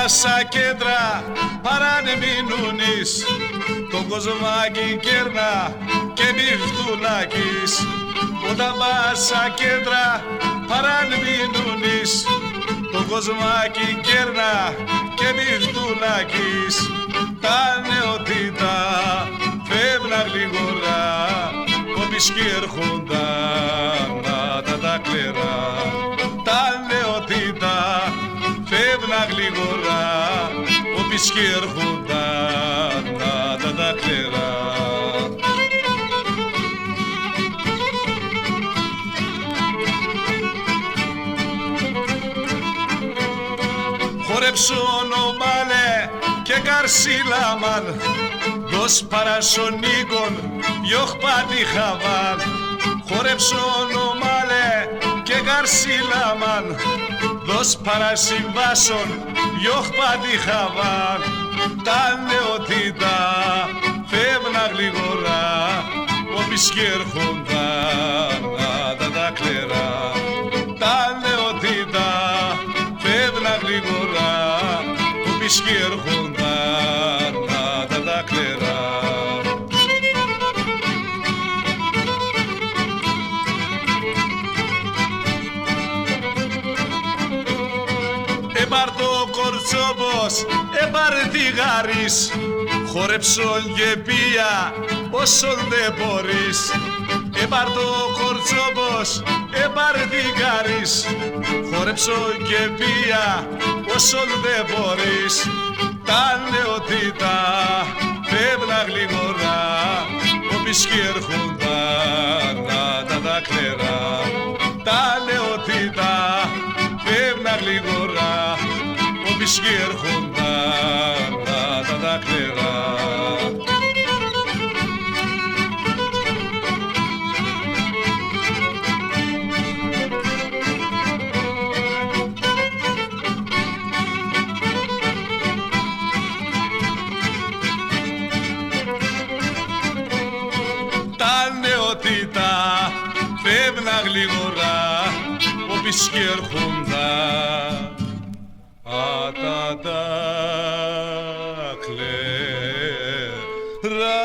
πάσα κέντρα παρανεμίνουνις, τον κοσμάκι κέρνα και νυχτουλάκης. Όταν πάσα κέντρα παρανεμίνουνις, τον κοσμάκι κέρνα και νυχτουλάκης. Τα νεοτήτα φεύγαν γλίγορα, όποιοι κι έρχονταν να τα κλερά. Τα νεοτήτα φεύγαν γλίγορα, όποιοι κι έρχονταν να τα κλερά. Χορέψον ο Μάλε και Καρσίλαμαν, δος παρασονίκων διώχ πάτη χαβάν. Χορέψον ο Μάλε και Καρσίλαμαν, δος παρασυμβάσων διώχ πάτη χαβάν. Τα νεοτήτα φεύγαν γλίγορα, όποιοι κι έρχονταν να τα κλερά. Τα νεοτήτα φεύγαν γλίγορα, όποιοι κι έρχονταν να τα κλερά. Έπαρ το κορτσόπος, έπαρ τηγάρις, χορέψον και πία όσον δεν μπορείς. Έπαρ το κορτσόπος, έπαρ τηγάρις, χορέψον και πία όσον δεν μπορείς. Τα νεοτήτα φεύγαν γλίγορα, όποιοι κι έρχονταν να τα κλερά. Τα νεοτήτα φεύγαν γλίγορα, όποιοι κι έρχονταν να τα κλερά. Φεύγαν γλίγορα, όποιοι κι έρχονταν τα κλερά.